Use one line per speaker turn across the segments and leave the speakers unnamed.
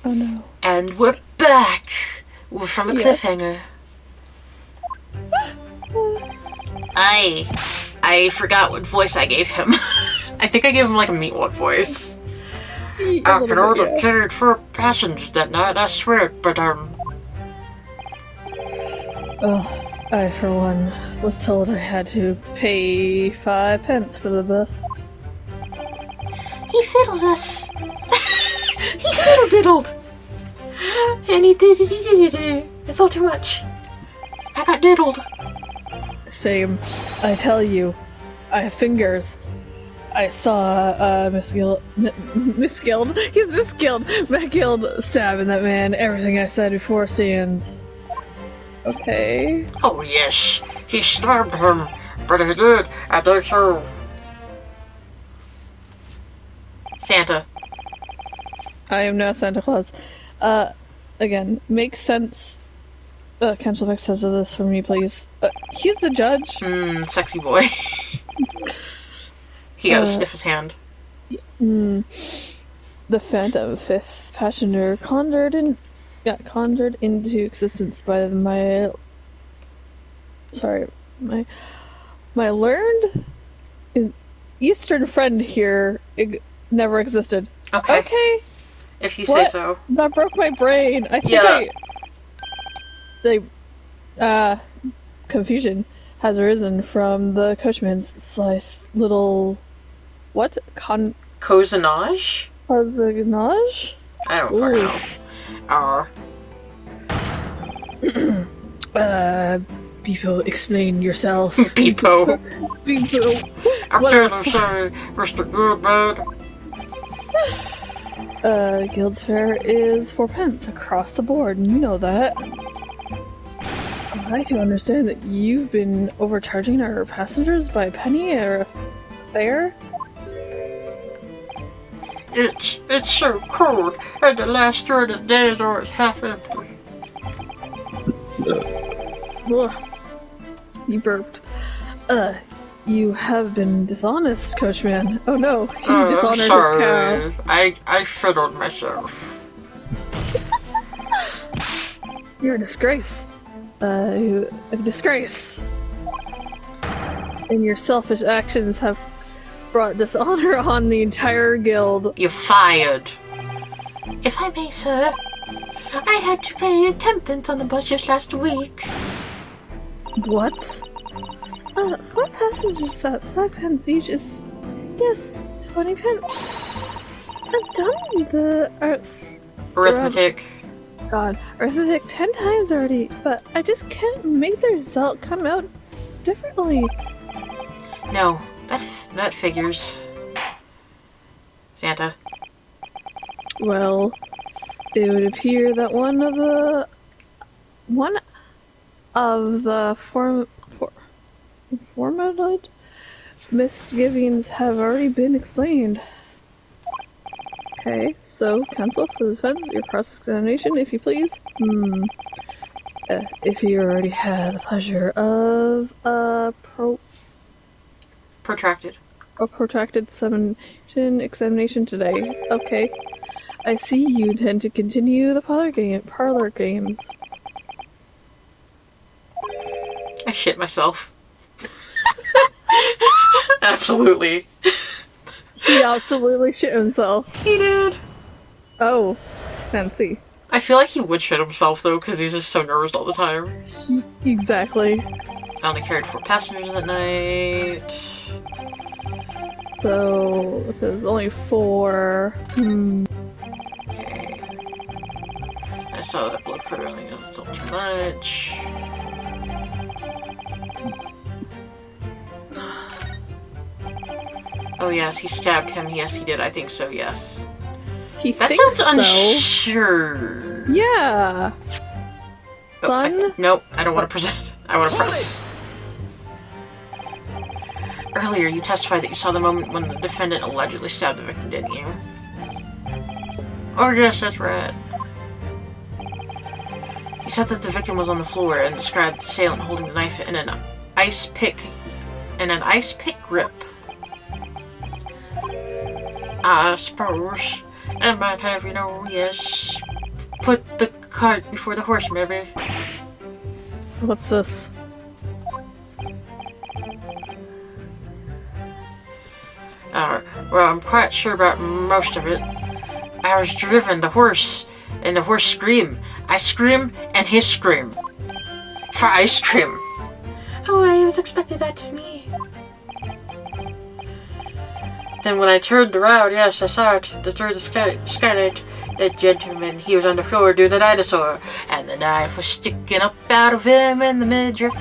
Oh no.
And we're back from a cliffhanger. I forgot what voice I gave him. I think I gave him like a Meatwad voice. I can order carried for passengers that night, I swear, but
Well, I for one was told I had to pay 5 pence for the bus.
He fiddled us. He fiddle-diddled. And he did. It's all too much. I got diddled.
Same. I tell you, I have fingers. I saw Misguild. He's Misguild. Misguild stabbing that man. Everything I said before stands. Okay.
Oh yes, he stabbed him, but he did. I think so. Santa.
I am now Santa Claus. Again, makes sense. Cancel effects of this for me, please. He's the judge.
Sexy boy. He gotta sniff his hand.
The phantom fifth passenger conjured into existence by my learned Eastern friend here. Never existed. Okay.
If you say so.
That broke my brain. I think confusion has arisen from the coachman's slice little
Cozinage?
Cozinage?
I don't fucking know.
Beepo, explain yourself.
Beepo.
Beepo.
I'm gonna say, Mr. Goodman.
Guild's fare is 4 pence across the board, and you know that. I do understand that you've been overcharging our passengers by a penny or a fare?
It's so cold, and the last 30 days are half empty.
You burped. You have been dishonest, coachman. Oh no, he dishonored his cow.
I fiddled myself.
You're a disgrace. A disgrace. And your selfish actions have brought dishonor on the entire guild.
You're fired. If I may, sir, I had to pay 10 pence on the bus just last week.
What? 4 passengers at 5 pence each is, yes, 20 pence. I've done the
arithmetic.
God, arithmetic 10 times already, but I just can't make the result come out differently.
No, that figures. Santa.
Well, it would appear that one of the formulated misgivings have already been explained. Okay, so cancel for the defense your cross-examination, if you please. If you already had the pleasure of a protracted examination today. Okay. I see you intend to continue the parlor games.
I shit myself. Absolutely.
He absolutely shit himself.
He did.
Oh, fancy.
I feel like he would shit himself though, because he's just so nervous all the time.
Exactly.
I only carried 4 passengers that night.
So, if there's only 4...
Okay. I saw that blood pressure, I think that's still too much. Oh yes, he stabbed him. Yes, he did. I think so, yes.
That
sounds
so.
unsure.
Yeah. Son?
Nope, I don't want to present. I want to press. Earlier, you testified that you saw the moment when the defendant allegedly stabbed the victim, didn't you? Oh yes, that's right. You said that the victim was on the floor and described the assailant holding the knife in an ice pick grip. I suppose I might have, yes, put the cart before the horse, maybe.
What's this?
Well, I'm quite sure about most of it. I was driven the horse, and the horse screamed. I scream, and he scream. For ice cream. Oh, I was expecting that to me. Then when I turned around, yes, I saw it. Through the skylight. That gentleman, he was on the floor doing the dinosaur, and the knife was sticking up out of him in the midriff.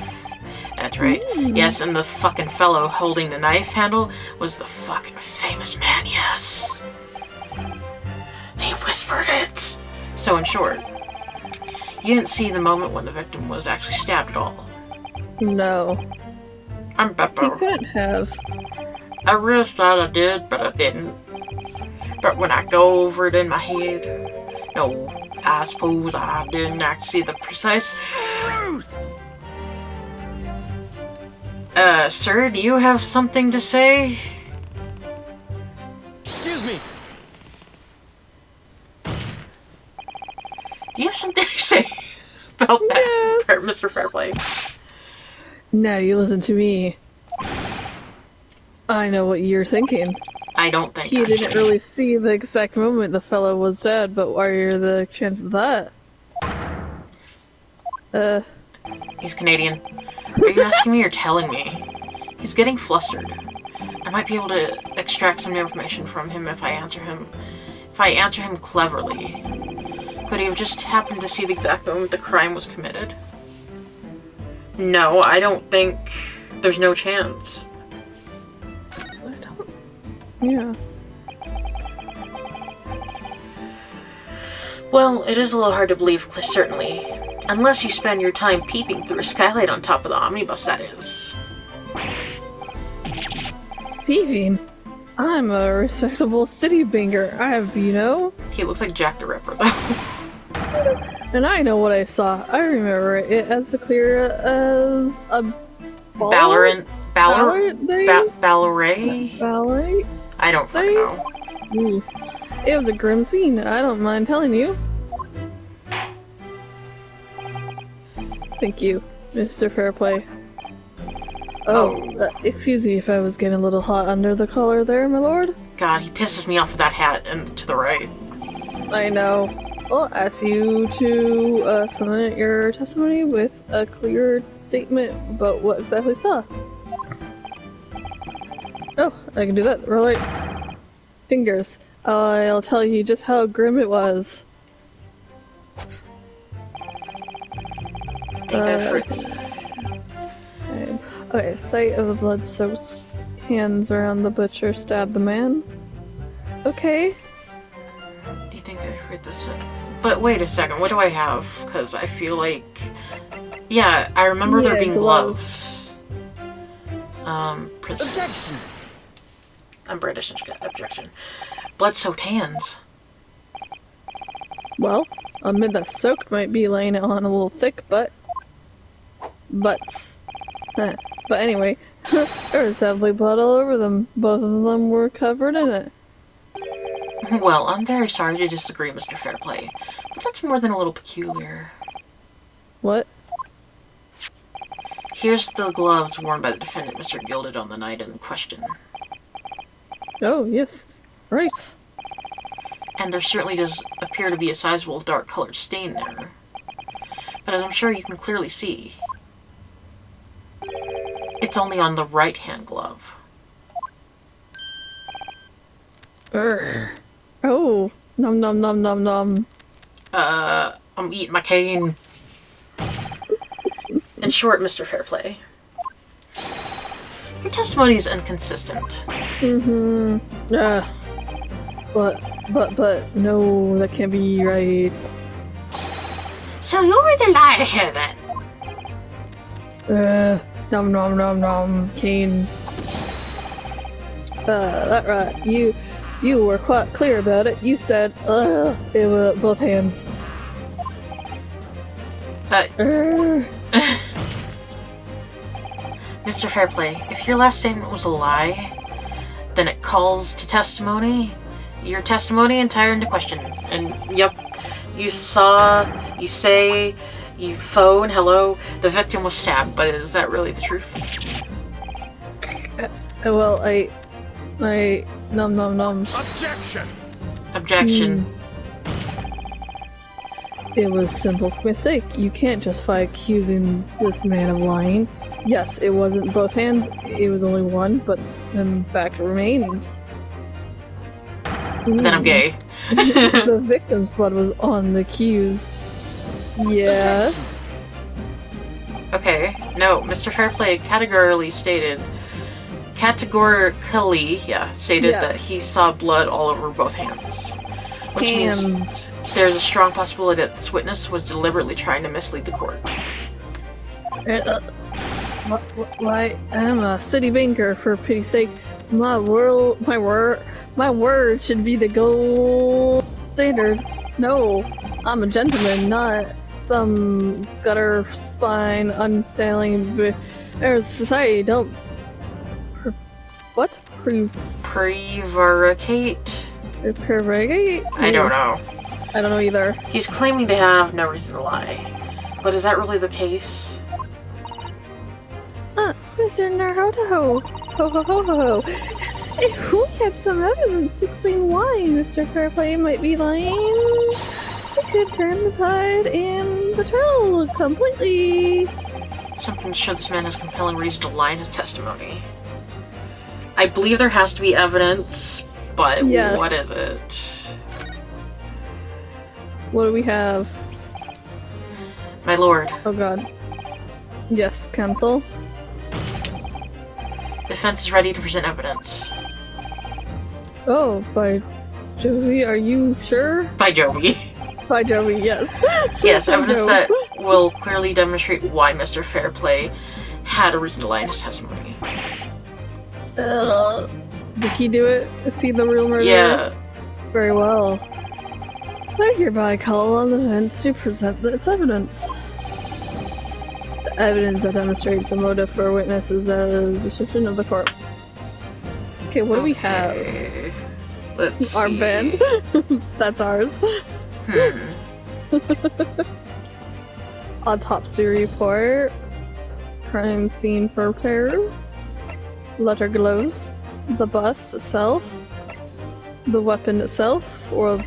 That's right. Yes, and the fucking fellow holding the knife handle was the fucking famous man, yes. He whispered it. So in short, you didn't see the moment when the victim was actually stabbed at all.
No.
I'm Beppo.
He couldn't have.
I really thought I did, but I didn't. But when I go over it in my head, no, I suppose I didn't actually see the precise truth. Sir, do you have something to say?
Excuse me.
Do you have something to say about that,
Yes.
Mr. Fairplay?
Now you listen to me. I know what you're thinking.
I don't think
You
actually.
didn't really see the exact moment the fellow was dead, but what are the chances of that?
He's Canadian. Are you asking me or telling me? He's getting flustered. I might be able to extract some information from him if I answer him. If I answer him cleverly. Could he have just happened to see the exact moment the crime was committed? No, I don't think there's no chance.
I don't... Yeah.
Well, it is a little hard to believe, certainly. Unless you spend your time peeping through a skylight on top of the omnibus, that is.
Peeping? I'm a respectable city banker. I have, you know?
He looks like Jack the Ripper, though.
And I know what I saw. I remember it as clear as a ball?
Ballerine?
Ballet?
Ballet? I don't fucking know.
Ooh. It was a grim scene, I don't mind telling you. Thank you, Mr. Fairplay. Excuse me if I was getting a little hot under the collar there, my lord.
God, he pisses me off with that hat and to the right.
I know. I'll ask you to submit your testimony with a clear statement about what exactly saw. Oh, I can do that. Right. Fingers. I'll tell you just how grim it was. Okay, sight of the blood-soaked hands around the butcher stabbed the man. Okay.
Do you think I'd read this? But wait a second, what do I have? Because I feel like... Yeah, I remember there being gloves.
Objection!
I'm British, objection. Blood-soaked hands.
Well, admit that soaked might be laying it on a little thick, but anyway, there was definitely blood all over them. Both of them were covered in it.
Well, I'm very sorry to disagree, Mr. Fairplay, but that's more than a little peculiar.
What?
Here's the gloves worn by the defendant, Mr. Gilded, on the night in question.
Oh, yes. Right.
And there certainly does appear to be a sizable dark-colored stain there. But as I'm sure you can clearly see, it's only on the right-hand glove.
Oh, nom nom nom nom nom.
I'm eating my cane. In short, Mr. Fairplay, your testimony is inconsistent.
Mm-hmm. But, no, that can't be right.
So you're the liar here, then?
Nom nom nom nom, Kane. That right. You were quite clear about it. You said, it was both hands.
Mr. Fairplay, if your last statement was a lie, then it calls to testimony. Your testimony entire into question. And, yep, You say, you phone, hello, the victim was stabbed, but is that really the truth?
Well, I num nums.
Objection.
It was simple mistake. You can't justify accusing this man of lying. Yes, it wasn't both hands, it was only one, but the fact remains.
Then I'm gay.
The victim's blood was on the accused. Yes.
Okay, no, Mr. Fairplay categorically stated that he saw blood all over both hands. Which means there's a strong possibility that this witness was deliberately trying to mislead the court.
Why? I'm a city banker, for pity's sake. My word should be the gold standard. No, I'm a gentleman, not some gutter spine unstyling society. Don't
Prevaricate?
Prevaricate?
I don't know.
I don't know either.
He's claiming to have no reason to lie. But is that really the case?
Mr. Naruto, ho ho ho ho ho. If we had some evidence to explain why Mr. Fairplay might be lying, we could turn the tide in the trial completely.
Something to show this man has compelling reason to lie in his testimony. I believe there has to be evidence, but
yes.
What is it?
What do we have?
My lord.
Oh god. Yes, counsel.
Defense is ready to present evidence.
Oh, by Joey, are you sure?
By Joey.
By Joey, yes.
Yes, evidence that will clearly demonstrate why Mr. Fairplay had a reason to lie in his testimony.
Did he do it? Is he the real murderer?
Yeah.
Very well. I hereby call on the defense to present its evidence. The evidence that demonstrates the motive for a witness is a decision of the court. Okay, what do we have?
Let's
Our
see.
band? That's ours. Autopsy report. Crime scene prepared. Letter glows. The bust itself. The weapon itself, or...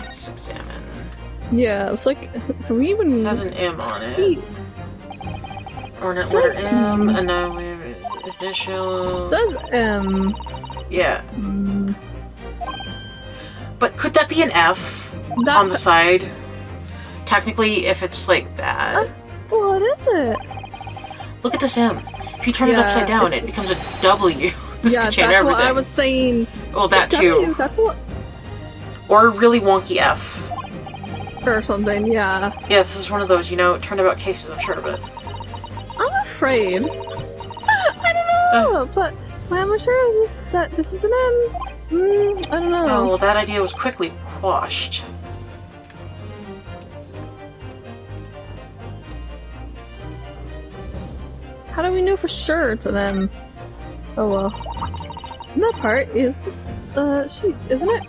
Let's examine.
Yeah, it's like, can we even...
It has an M on it. Ornate letter M, and now we have initial...
It says M.
Yeah. But could that be an F on the side? Technically, if it's like that.
What is it?
Look at this M. If you turn it upside down, it becomes a W. This could change everything.
What I was saying.
Well, that too.
That's what...
Or a really wonky F.
Or something, yeah.
Yeah, this is one of those, turnabout cases, I'm sure of it.
I'm afraid. I don't know, but I'm sure that this is an M. I don't know.
Oh, well, that idea was quickly quashed.
How do we know for sure it's an M? Oh well. And that part is this sheet, isn't it?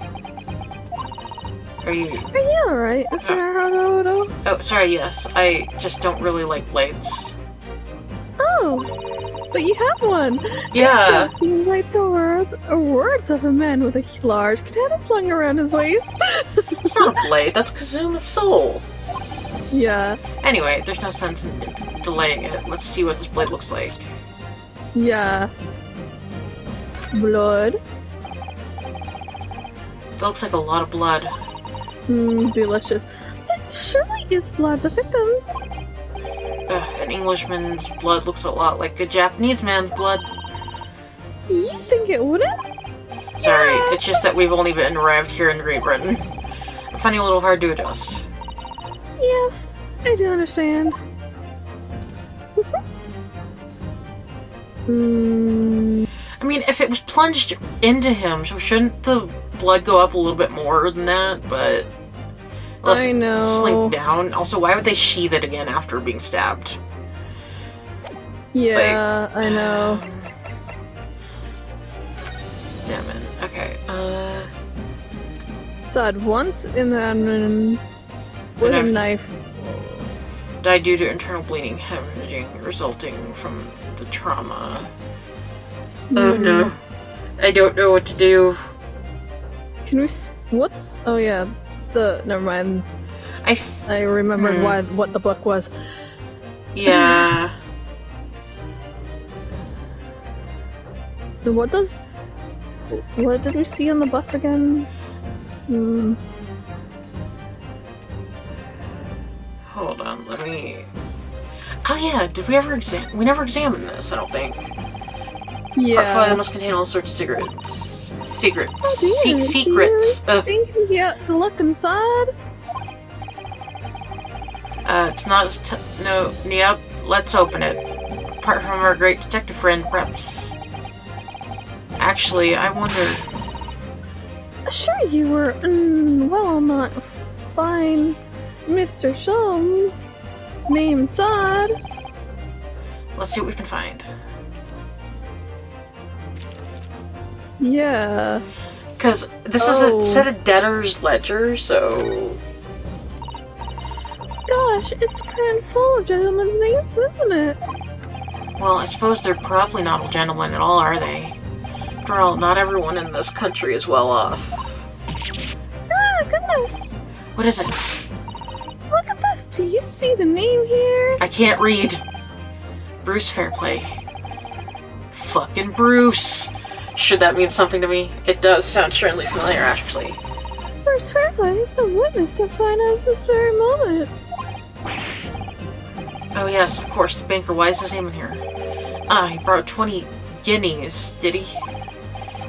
Are you...
Yeah, right. Mr. Naruto.
Oh, sorry, yes. I just don't really like blades.
Oh, but you have one.
Yeah.
It just seems like the words of a man with a large katana slung around his waist.
It's not a blade, that's Kazuma's soul.
Yeah.
Anyway, there's no sense in delaying it. Let's see what this blade looks like.
Yeah. Blood.
That looks like a lot of blood.
Delicious. It surely is blood, the victims.
An Englishman's blood looks a lot like a Japanese man's blood.
You think it wouldn't?
Sorry, it's just that we've only been arrived here in Great Britain. I'm finding it a little hard to adjust.
Yes, I do understand.
I mean, if it was plunged into him, so shouldn't the blood go up a little bit more than that? But
I know.
Slink down. Also, why would they sheathe it again after being stabbed?
Yeah, I know.
Examine. Okay.
Stabbed once in the abdomen with a knife.
Died due to internal bleeding, hemorrhaging, resulting from the trauma. Oh no. I don't know what to do.
Can we... What's... Oh yeah. Never mind. I remembered what the book was.
Yeah.
What did we see on the bus again?
Hold on, let me... Oh yeah, did we ever we never examined this, I don't think.
Yeah.
Part 5 must contain all sorts of secrets. Secrets.
Oh, dear,
Secrets.
I think you get to look inside.
It's not no, yep, let's open it. Apart from our great detective friend, perhaps. Actually, I wonder...
Sure you were, well, not fine, Mr. Sholmes. Name inside.
Let's see what we can find.
Yeah.
Because this is a set of debtor's ledger, so...
Gosh, it's crammed full of gentlemen's names, isn't it?
Well, I suppose they're probably not all gentlemen at all, are they? After all, not everyone in this country is well off.
Ah, goodness!
What is it?
Look at this! Do you see the name here?
I can't read. Bruce Fairplay. Fucking Bruce! Should that mean something to me? It does sound certainly familiar, actually.
Bruce Fairplay, the witness testifying as this very moment.
Oh yes, of course, the banker. Why is his name in here? Ah, he borrowed 20 guineas, did he?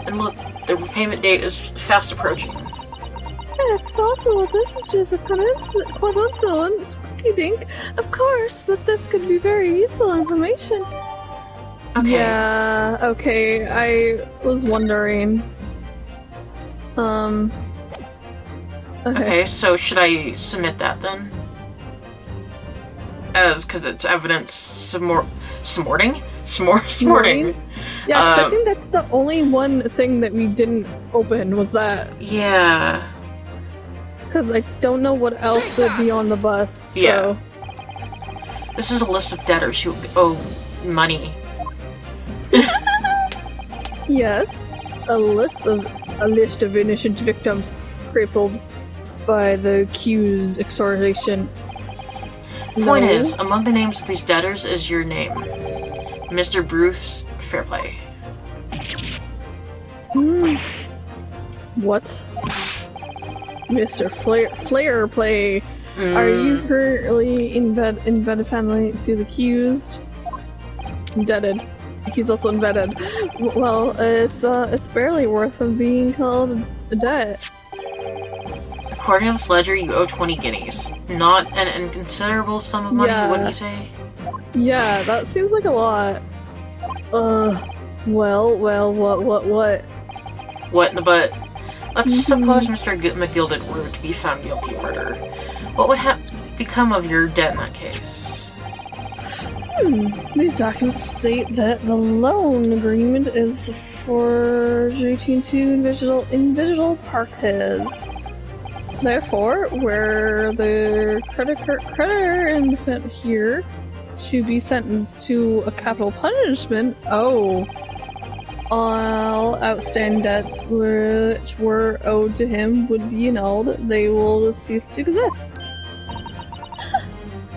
And look, the repayment date is fast approaching.
It's possible this is just a coincidence, you think, of course, but this could be very useful information.
Okay.
Yeah, okay, I was wondering.
Okay, so should I submit that then? Because it's evidence smorting?
Yeah, because I think that's the only one thing that we didn't open, was that.
Yeah.
Because I don't know what else would be on the bus, so.
Yeah. This is a list of debtors who owe money.
Yes, a list of innocent victims crippled by the accused extortion.
Point is, among the names of these debtors is your name, Mr. Bruce Fairplay.
What? Mr. Fairplay? Are you currently embedded family to the accused? Indebted. He's also embedded. Well, it's barely worth of being called a debt.
According to this ledger, you owe 20 guineas. Not an inconsiderable sum of money, wouldn't you say?
Yeah, that seems like a lot. Well, what?
What in the butt? Let's suppose Mr. McGilded were to be found guilty of murder. What would become of your debt in that case?
These documents state that the loan agreement is for between two individual parties. Therefore, where the creditor and defendant here to be sentenced to a capital punishment, all outstanding debts which were owed to him would be annulled. They will cease to exist.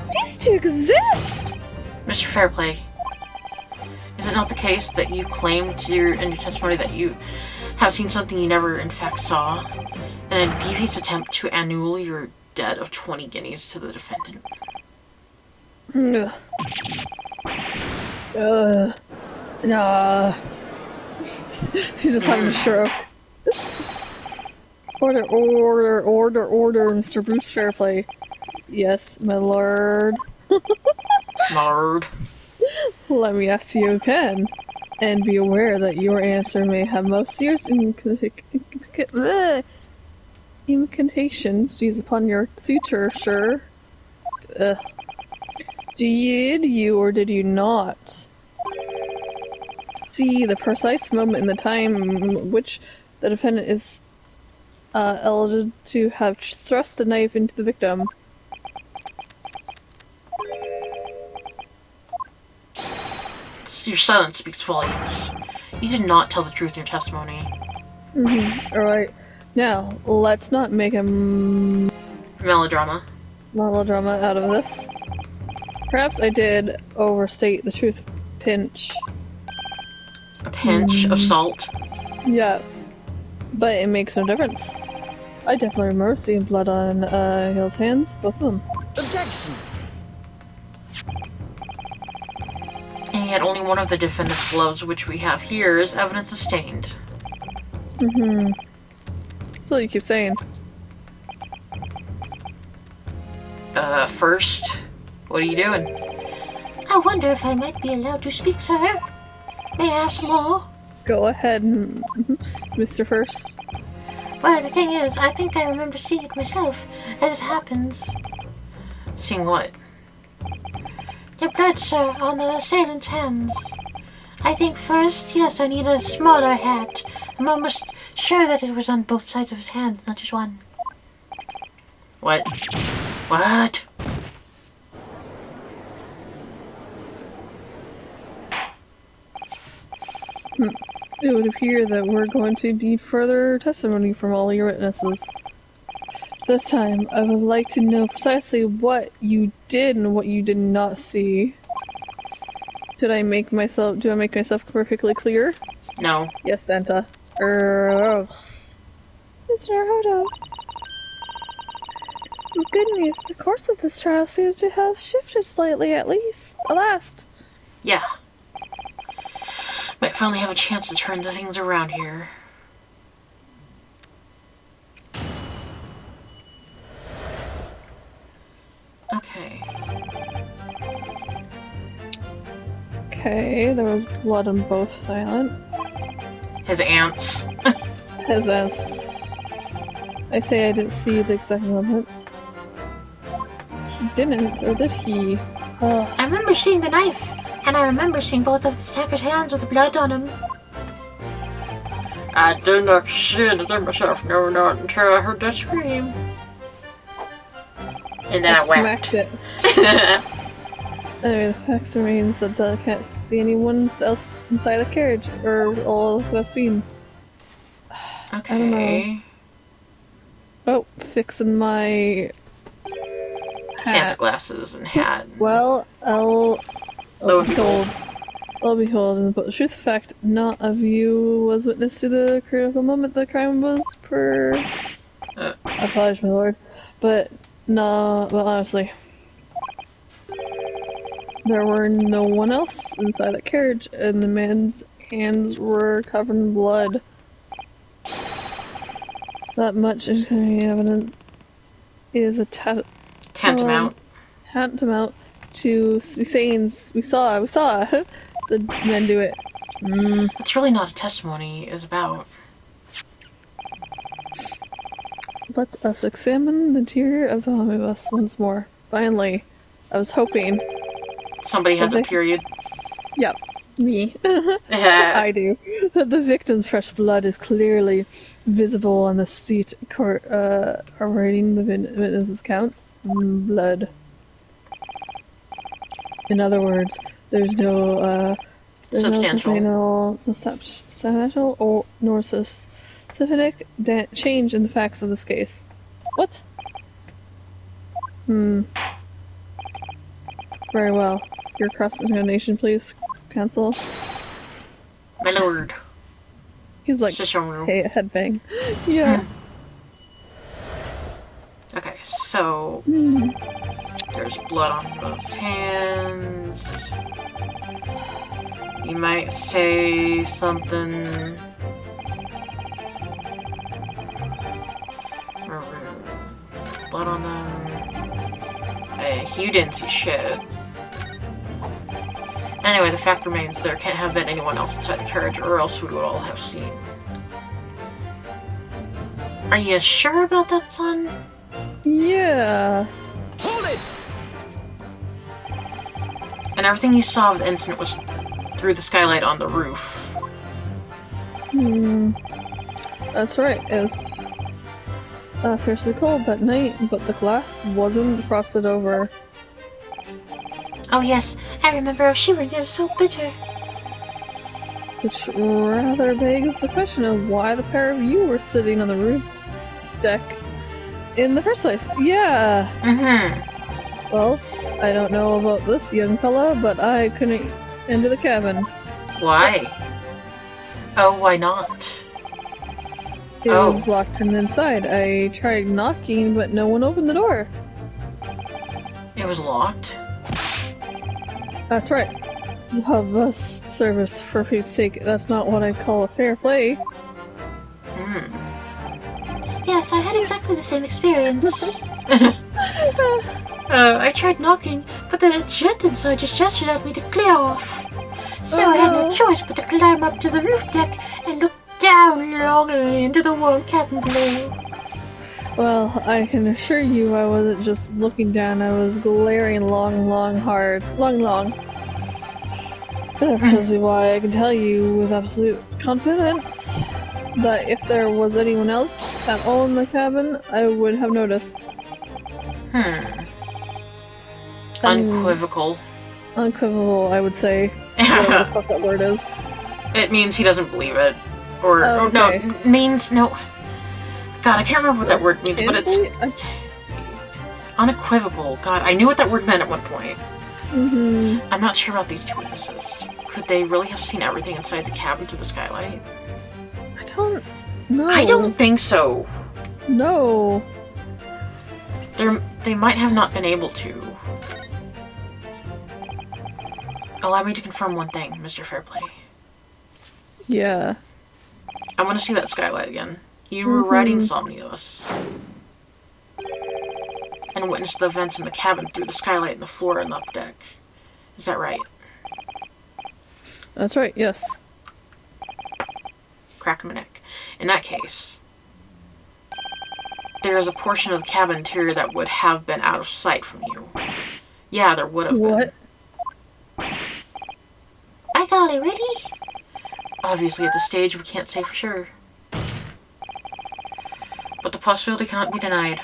Cease to exist!
Mr. Fairplay, is it not the case that you claimed in your testimony that you have seen something you never in fact saw, in a devious attempt to annul your debt of 20 guineas to the defendant?
Nah. He's just having a stroke. Order, Mr. Bruce Fairplay. Yes, my lord.
Lord.
Let me ask you again, and be aware that your answer may have most serious implications upon your future, sure. Did you or did you not see the precise moment in the time in which the defendant is alleged to have thrust a knife into the victim.
Your silence speaks volumes. You did not tell the truth in your testimony.
Alright. Now, let's not make a
Melodrama.
melodrama out of this. Perhaps I did overstate the truth pinch.
A pinch of salt.
Yeah. But it makes no difference. I definitely remember seeing blood on Hill's hands, both of them.
Objection!
And yet only one of the defendant's gloves, which we have here, is evidence sustained.
That's what you keep saying.
First, what are you doing? I wonder if I might be allowed to speak, sir. May I have some more?
Go ahead, Mr. First.
Well, the thing is, I think I remember seeing it myself, as it happens. Seeing what? The blood, sir, on the assailant's hands. I think first, yes, I need a smaller hat. I'm almost sure that it was on both sides of his hands, not just one. What? What?
It would appear that we're going to need further testimony from all your witnesses. This time, I would like to know precisely what you did and what you did not see. Do I make myself perfectly clear?
No.
Yes, Santa. Mr. Hodo. This is good news. The course of this trial seems to have shifted slightly, at last.
Yeah. Might finally have a chance to turn the things around here. Okay.
Okay, there was blood on both silents.
His aunts.
His ass. I say I didn't see the exact moment. He didn't, or did he?
I remember seeing the knife, and I remember seeing both of the stacker's hands with the blood on them. I did not see anything myself, no, not until I heard that scream. And then I wept.
Smacked it. Anyway, the fact remains that I can't see anyone else inside the carriage, or all that I've seen.
Okay.
I don't know. Oh, fixing my hat.
Santa glasses and hat.
Well,
Lo and behold.
Lo and behold, and the truth of fact, not of you was witness to the critical moment the crime was I apologize, my lord, but no, well, honestly, there were no one else inside that carriage, and the man's hands were covered in blood. That much evidence is a
Tantamount.
tantamount to saying we saw the men do it.
It's really not a testimony, it's about.
Let us examine the interior of the omnibus once more. Finally, I was hoping.
Somebody had the period.
Yep, me. I do. That the victim's fresh blood is clearly visible on the seat corroborating the witness's counts. Blood. In other words, there's no substantial or nor specific change in the facts of this case. What? Very well. Your cross-examination, please, counsel.
My lord.
He's like, hey, headbang. Yeah.
Okay, so there's blood on both hands. You might say something. Blood on them. Hey, you didn't see shit. Anyway, the fact remains there can't have been anyone else inside the carriage, or else we would all have seen. Are you sure about that, son?
Yeah.
Hold it!
And everything you saw of the incident was through the skylight on the roof.
That's right. fiercely cold that night, but the glass wasn't frosted over.
Oh yes, I remember I was shivering. It was so bitter.
Which rather begs the question of why the pair of you were sitting on the roof deck in the first place. Yeah.
Mm-hmm.
Well, I don't know about this young fella, but I couldn't enter the cabin.
Why? Oh, why not?
It was locked from the inside. I tried knocking, but no one opened the door.
It was locked?
That's right. A bus service, for Pete's sake. That's not what I'd call a fair play.
Yes, I had exactly the same experience. I tried knocking, but the gent inside just gestured at me to clear off. So I had no choice but to climb up to the roof deck and look down longingly into the warm cabin below.
Well, I can assure you I wasn't just looking down, I was glaring long. That's precisely why I can tell you with absolute confidence that if there was anyone else at all in the cabin, I would have noticed.
Unequivocal.
Unequivocal, I would say. Whatever the fuck that word is.
It means he doesn't believe it. Or,
okay.
no, it means, no. God, I can't remember what that word means, but it's... Unequivocal. God, I knew what that word meant at one point. I'm not sure about these two witnesses. Could they really have seen everything inside the cabin through the skylight?
I don't know.
I don't think so.
No.
They might have not been able to. Allow me to confirm one thing, Mr. Fairplay.
Yeah.
I want to see that skylight again. You were riding Somnius and witnessed the events in the cabin through the skylight and the floor and the up deck. Is that right?
That's right, yes.
Crack my neck. In that case, there is a portion of the cabin interior that would have been out of sight from you. Yeah, there would have been.
What?
I got it ready. Obviously, at this stage, we can't say for sure. But the possibility cannot be denied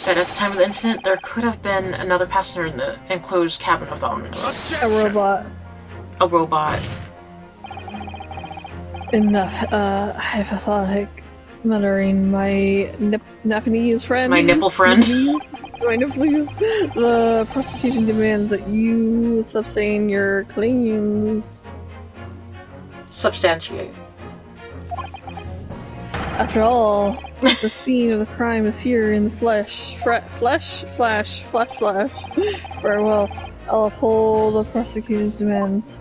that at the time of the incident, there could have been another passenger in the enclosed cabin of the omnibus.
A robot.
A robot.
Enough, hypothetical muttering, my Japanese friend.
My nipple friend.
My nipple. The prosecution demands that you sustain your claims.
Substantiate.
After all, the scene of the crime is here in the flesh. Flash. Very well. I'll uphold the prosecution's demands.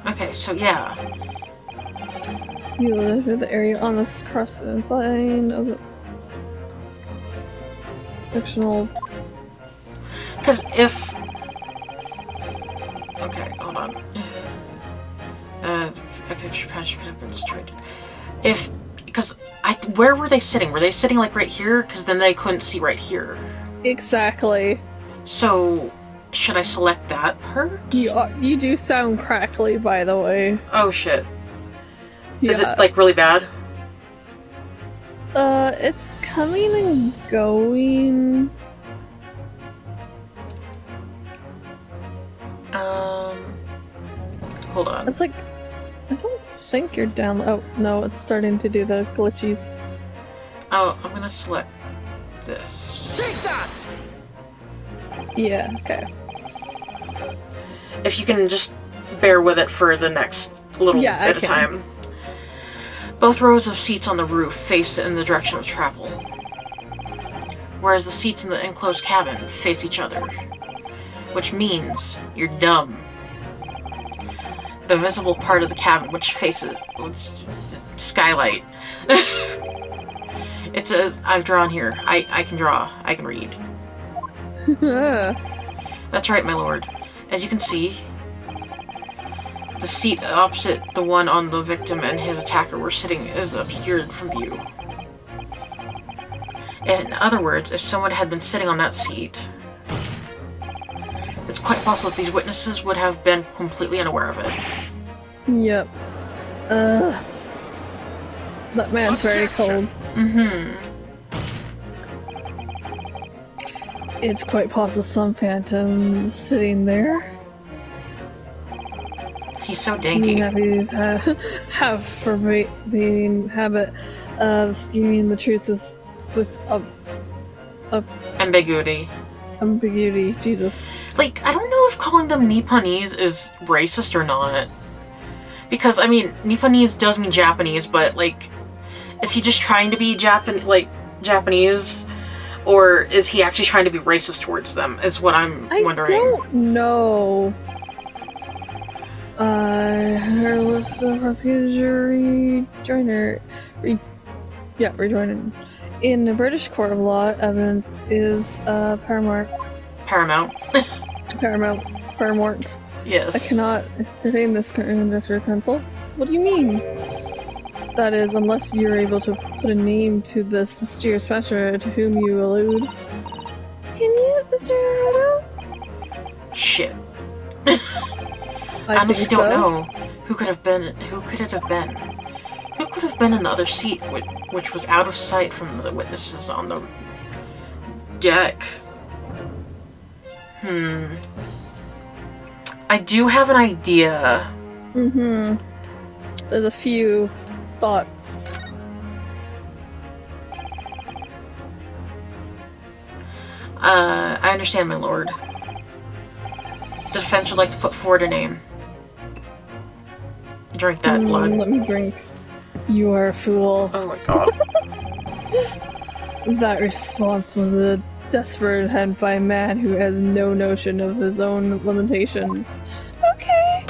Okay, so yeah.
You live in the area on this crossing line of the fictional.
Because if. Okay, hold on. A picture patch could have been destroyed. If. Because where were they sitting? Were they sitting like right here? Because then they couldn't see right here.
Exactly.
So, should I select that part?
You do sound crackly, by the way.
Oh shit.
Yeah.
Is it like really bad?
It's coming and going.
Hold on.
It's like, I don't think you're down. Oh, no, it's starting to do the glitchies.
Oh, I'm gonna select this.
Take that!
Yeah, okay.
If you can just bear with it for the next little bit of time. Both rows of seats on the roof face in the direction of travel, whereas the seats in the enclosed cabin face each other, which means you're dumb. The visible part of the cabin, which faces skylight. It says, I've drawn here. I can draw. I can read. That's right, my lord. As you can see, the seat opposite the one on the victim and his attacker were sitting is obscured from view. In other words, if someone had been sitting on that seat, it's quite possible that these witnesses would have been completely unaware of it.
Yep. That man's very cold.
Mm-hmm.
It's quite possible some phantom sitting there.
He's so danky.
Nappies have forbidden habit of skewing the truth with
Ambiguity.
ambiguity. Jesus.
Like, I don't know if calling them Nipponese is racist or not. Because, I mean, Nipponese does mean Japanese, but, like, is he just trying to be Japanese? Or is he actually trying to be racist towards them, is what I'm wondering.
I don't know. Her with the prosecutor rejoinder. Rejoined. In the British court of law, evidence is paramount.
Paramount.
Paramount.
Yes.
I cannot entertain this conjecture, counsel. What do you mean? That is, unless you're able to put a name to this mysterious passenger to whom you allude. Can you, Mr. Naruto?
Shit.
I
honestly
think
don't
so.
know. Who could it have been? Who could it have been? Who could have been in the other seat, which was out of sight from the witnesses on the deck? I do have an idea.
There's a few thoughts.
I understand, my lord. The defense would like to put forward a name. Drink that blood.
Let me drink. You are a fool.
Oh my god.
That response was a desperate attempt by a man who has no notion of his own limitations. Okay.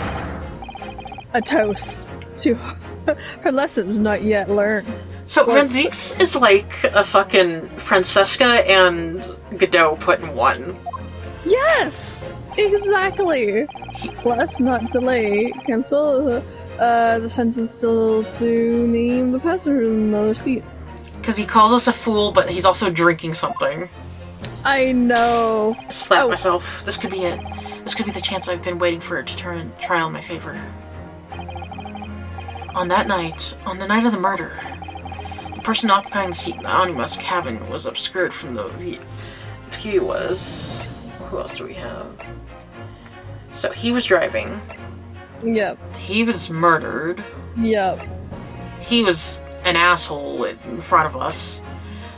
A toast to her lessons not yet learned.
So Renziks is like a fucking Francesca and Godot put in one.
Yes! Exactly! Let's not delay. Cancel. The defense is still to name the passenger in the other seat.
Because he calls us a fool, but he's also drinking something.
I know.
I slapped myself. This could be it. This could be the chance I've been waiting for to turn trial in my favor. On the night of the murder, the person occupying the seat in the Animus cabin was obscured from the view. Who else do we have? So he was driving.
Yep.
He was murdered.
Yep.
He was an asshole in front of us.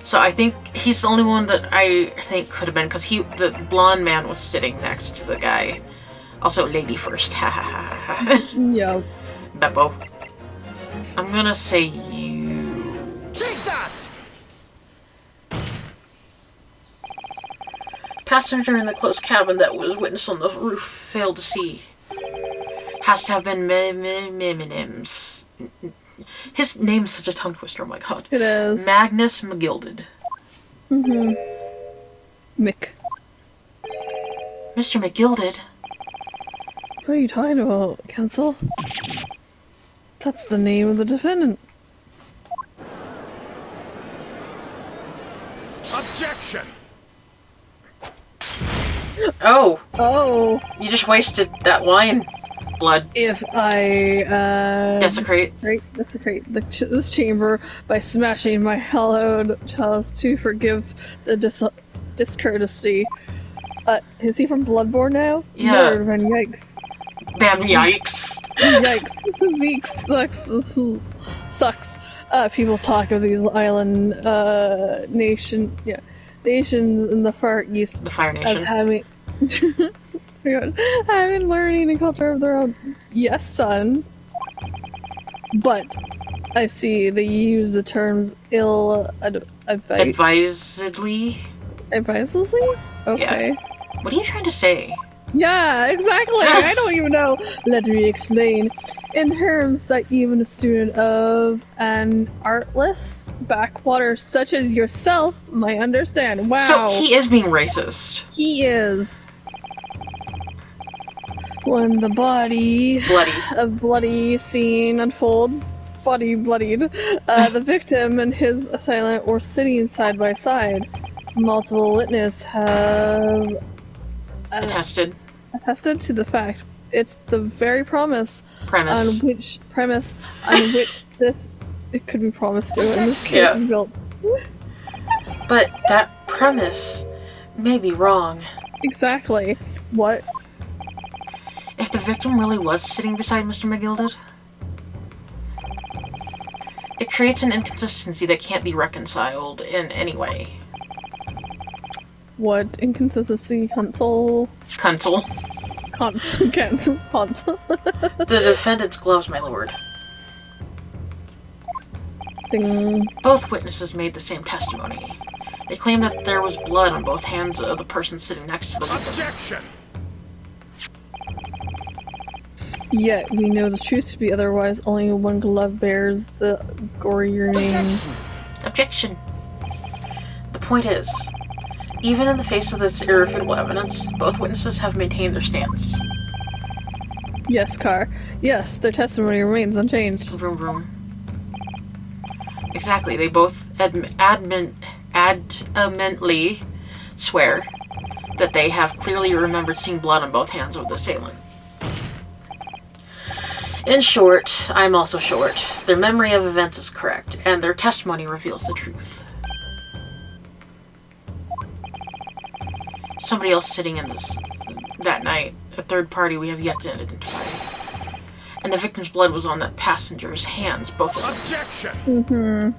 So I think he's the only one that I think could have been, because the blonde man was sitting next to the guy. Also, lady first. Ha ha ha ha.
Yep.
Beppo. I'm gonna say you.
Take that!
Passenger in the closed cabin that was witness on the roof failed to see. Has to have been Mimims. His name's such a tongue twister, oh my god.
It is.
Magnus McGilded.
Mick.
Mr. McGilded?
What are you talking about, Cancel? That's the name of the defendant.
Objection!
Oh!
Oh!
You just wasted that wine. Blood.
If I,
Desecrate
this chamber by smashing my hallowed chalice to forgive the discourtesy. Is he from Bloodborne now?
Yeah.
No, man, yikes.
Bam, yikes.
Yikes. Zeke sucks. People talk of these island, nations in the Far East.
The Fire Nation.
As having... having learning and culture of their own. Yes, son. But I see they use the terms
advisedly?
Advisedly? Okay.
Yeah. What are you trying to say?
Yeah, exactly! I don't even know. Let me explain. In terms that even a student of an artless backwater such as yourself might understand. Wow.
So he is being racist.
He is. When the bloody scene unfold, body bloodied, the victim and his assailant were sitting side by side. Multiple witnesses have
Attested
to the fact. It's the very premise
on
which this It could be promised to, and this
Yeah.
case is built.
But that premise may be wrong.
Exactly. What?
If the victim really was sitting beside Mr. McGilded, it creates an inconsistency that can't be reconciled in any way.
What inconsistency? Console?
Console.
Console.
The defendant's gloves, my lord.
Thing.
Both witnesses made the same testimony. They claimed that there was blood on both hands of the person sitting next to the victim.
Objection!
Yet we know the truth to be otherwise. Only one glove bears the gorier name.
Objection. The point is, even in the face of this irrefutable evidence, both witnesses have maintained their stance.
Yes, Car. Yes, their testimony remains unchanged.
Vroom vroom. Exactly, they both adamantly swear that they have clearly remembered seeing blood on both hands of the assailant. In short, I'm also short. Their memory of events is correct, and their testimony reveals the truth. Somebody else sitting in that night, a third party we have yet to identify. And the victim's blood was on that passenger's hands, both of them.
Objection!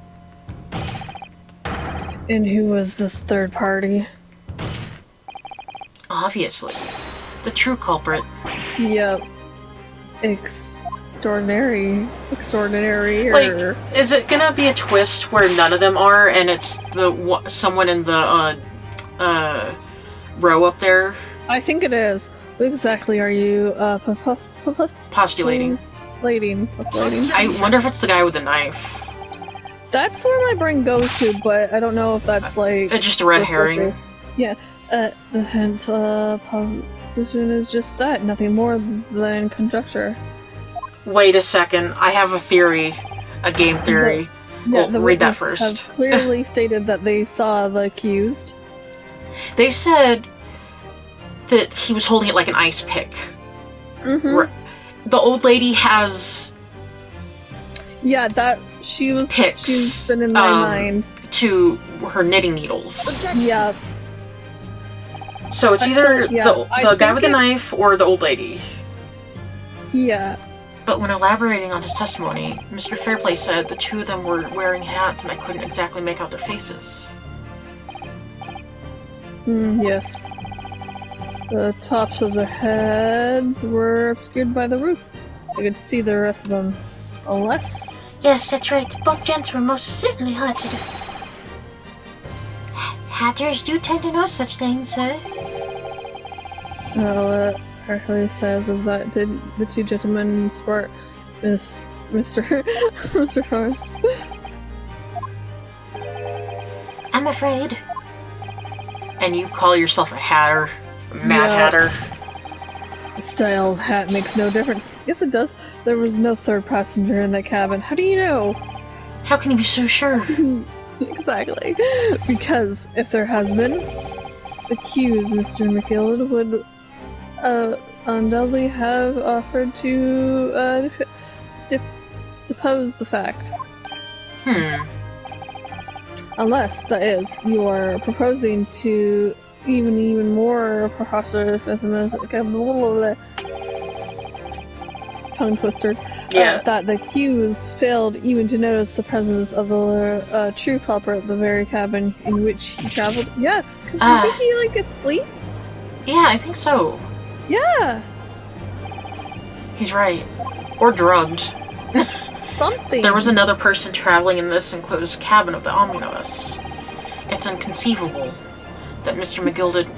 And who was this third party?
Obviously. The true culprit.
Yep. Extraordinary.
Like, is it gonna be a twist where none of them are, and it's someone in the row up there?
I think it is. What exactly are you
Postulating.
Postulating.
I wonder if it's the guy with the knife.
That's where my brain goes to, but I don't know if that's like
Just a red herring.
Yeah. The hence position is just that, nothing more than conjecture.
Wait a second, I have a theory, a game theory.
Yeah,
Well, read that
witness
first.
have clearly stated that they saw the accused.
They said that he was holding it like an ice pick.
Mm-hmm.
The old lady has
Yeah, that she's
picks
been in my mind.
to her knitting needles.
Yeah.
So it's
I
either
still- yeah, I
the guy
think
with the
it-
knife or the old lady.
Yeah.
But when elaborating on his testimony, Mr. Fairplay said the two of them were wearing hats and I couldn't exactly make out their faces.
Yes. The tops of their heads were obscured by the roof. I could see the rest of them. Unless...
Yes, that's right. Both gents were most certainly hatted. Hatters do tend to know such things, sir.
Well, Hercules says of that did the two gentlemen sport Mr. Mr. Forrest.
I'm afraid. And you call yourself a hatter? A mad
Yeah.
hatter?
The style of hat makes no difference. Yes, it does. There was no third passenger in that cabin. How do you know?
How can you be so sure?
Exactly. Because if there has been, the accused, Mr. McGill, would undoubtedly have offered to depose the fact. Unless, that is, you are proposing to even more preposterous as tongue twister.
Yeah.
That the accused failed even to notice the presence of the true culprit at the very cabin in which he traveled. Yes, because wasn't he like asleep?
Yeah, I think so.
Yeah,
He's right. Or drugged.
something.
There was another person traveling in this enclosed cabin of the omnibus. It's inconceivable that Mr. McGilded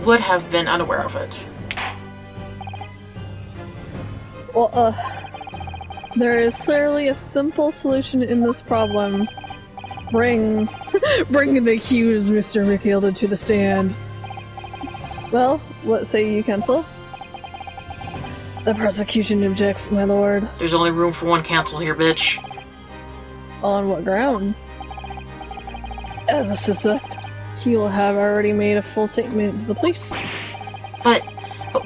would have been unaware of it.
Well, there is clearly a simple solution in this problem. Bring the accused, Mr. McGilded, to the stand. Well, what say you, counsel? The prosecution objects, my lord.
There's only room for one counsel here, bitch.
On what grounds? As a suspect, he will have already made a full statement to the police.
But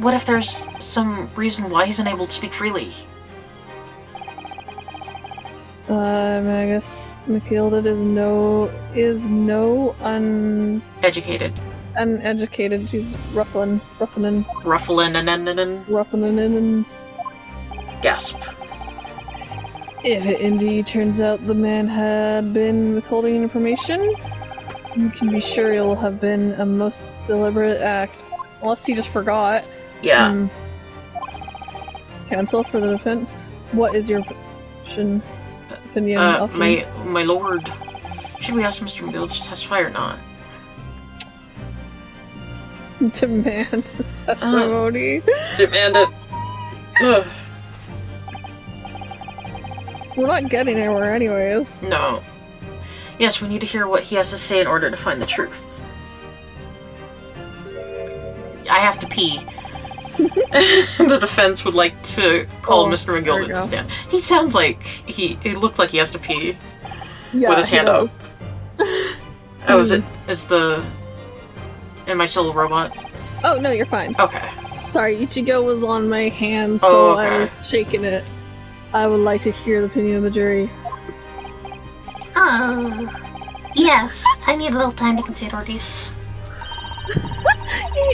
what if there's some reason why he's unable to speak freely?
I guess McGilded is no
Educated.
uneducated. She's ruffling.
Ruffling and gasp.
If it indeed turns out the man had been withholding information, you can be sure it'll have been a most deliberate act. Unless he just forgot.
Yeah.
Counsel for the defense. What is your opinion?
My lord. Should we ask Mr. McGill to testify or not?
Demand testimony.
Demand it. Ugh.
We're not getting anywhere anyways.
No. Yes, we need to hear what he has to say in order to find the truth. I have to pee. The defense would like to call Mr. McGill to stand. He sounds like it looks like he has to pee.
Yeah,
with his hand up. Oh, am I still a robot?
Oh, no, you're fine.
Okay.
Sorry, Ichigo was on my hand, so
okay.
I was shaking it. I would like to hear the opinion of the jury.
Yes, I need a little time to consider this.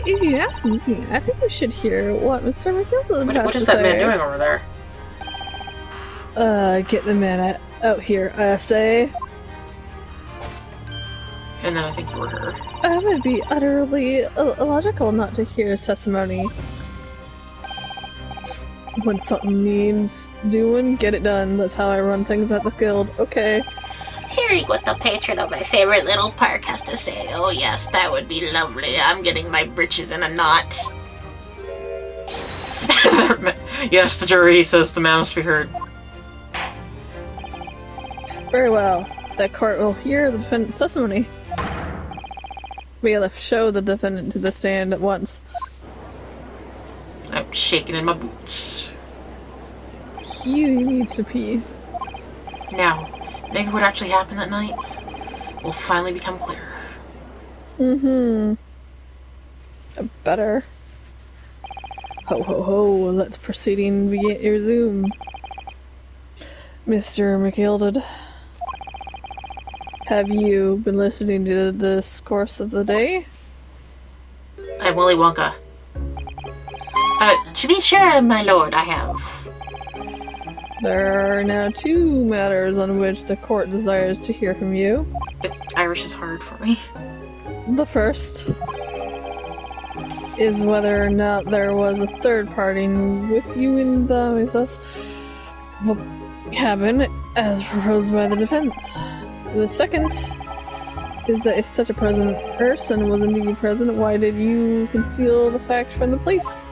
If you ask me, I think we should hear what Mr. McGill has
What
to
is that
say.
man doing over there?
Get the man out here. Say.
And then I think you were her.
It would be utterly illogical not to hear his testimony. When something needs doing, get it done. That's how I run things at the guild. Okay.
Hearing what the patron of my favorite little park has to say. Oh yes, that would be lovely. I'm getting my britches in a knot.
Yes, the jury says the man must be heard.
Very well. The court will hear the defendant's testimony. Bailiff, show the defendant to the stand at once.
I'm shaking in my boots.
He needs to pee.
Now, maybe what actually happened that night will finally become clear.
Better. Ho ho ho, let's proceeding resume. Mr. McGilded, have you been listening to the discourse of the day?
I'm Willy Wonka.
To be sure, my lord, I have.
There are now two matters on which the court desires to hear from you.
Irish is hard for me.
The first is whether or not there was a third party with you with us cabin as proposed by the defense. The second is that if such a person was indeed present, why did you conceal the fact from the police?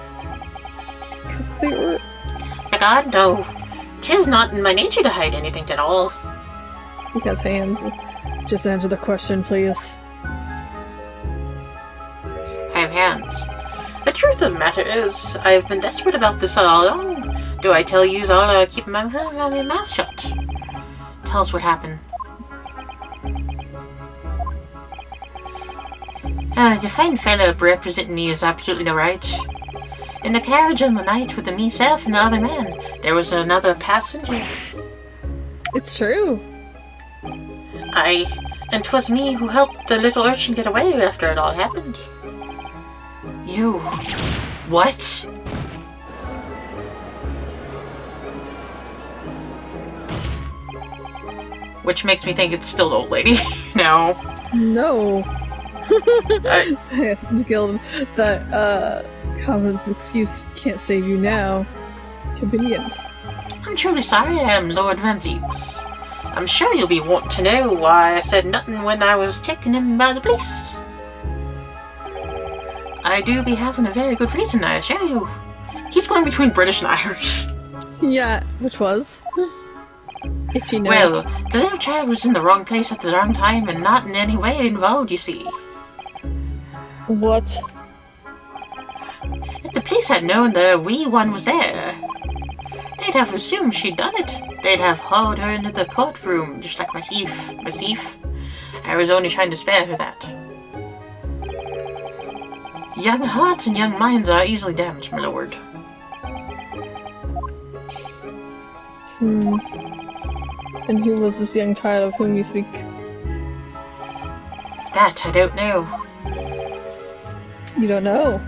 Because they were...
My God, no. 'Tis not in my nature to hide anything at all.
He has hands. Just answer the question, please.
I have hands. The truth of the matter is, I've been desperate about this all along. Do I tell you all keep my mouth shut? Tell us what happened. The fine fellow representing me is absolutely no right. In the carriage on the night with myself and the other man, there was another passenger.
It's true.
And 'twas me who helped the little urchin get away after it all happened. You... What? Which makes me think it's still the old lady. No.
No. Yes, McGill, that, common excuse can't save you now. Convenient.
I'm truly sorry I am Lord Van Zeeks. I'm sure you'll be wanting to know why I said nothing when I was taken in by the police. I do be having a very good reason, I assure you. Keeps going between British and Irish.
Yeah, which was? Itchy nose.
Well, the little child was in the wrong place at the wrong time and not in any way involved, you see.
What?
If the police had known the wee one was there, they'd have assumed she'd done it. They'd have hauled her into the courtroom, just like my thief. I was only trying to spare her that. Young hearts and young minds are easily damaged, my lord.
And who was this young child of whom you speak?
That I don't know.
You don't know?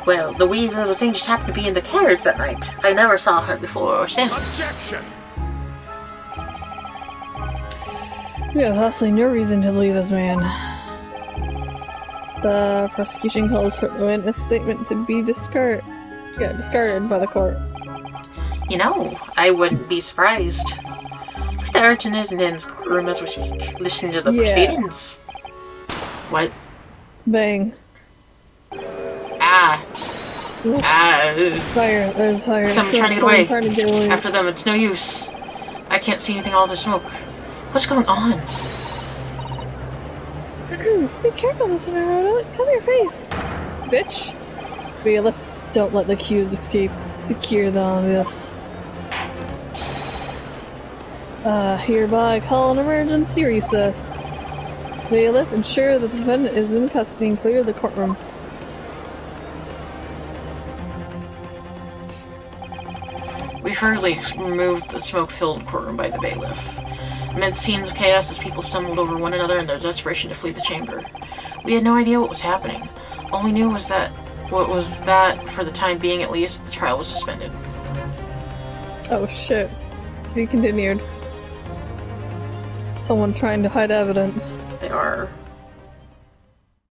Well, the wee little thing just happened to be in the carriage that night. I never saw her before or since.
Objection!
We have absolutely no reason to believe this man. The prosecution calls for the witness statement to be discarded by the court.
You know, I wouldn't be surprised. If the urchin isn't in the courtroom as we speak, listen to the proceedings. What?
Bang. Fire, there's fire.
Someone trying to get away. After them, it's no use. I can't see anything, all the smoke. What's going on?
Be careful, Mr. Naruto. Cover your face. Bitch. Bailiff, don't let the accused escape. Secure them on this. Hereby call an emergency recess. Bailiff, ensure the defendant is in custody and clear the courtroom.
We've hurriedly removed the smoke-filled courtroom by the bailiff. Amid scenes of chaos as people stumbled over one another in their desperation to flee the chamber. We had no idea what was happening. All we knew was that, for the time being at least, the trial was suspended.
Oh shit. To be continued. Someone trying to hide evidence.
They are.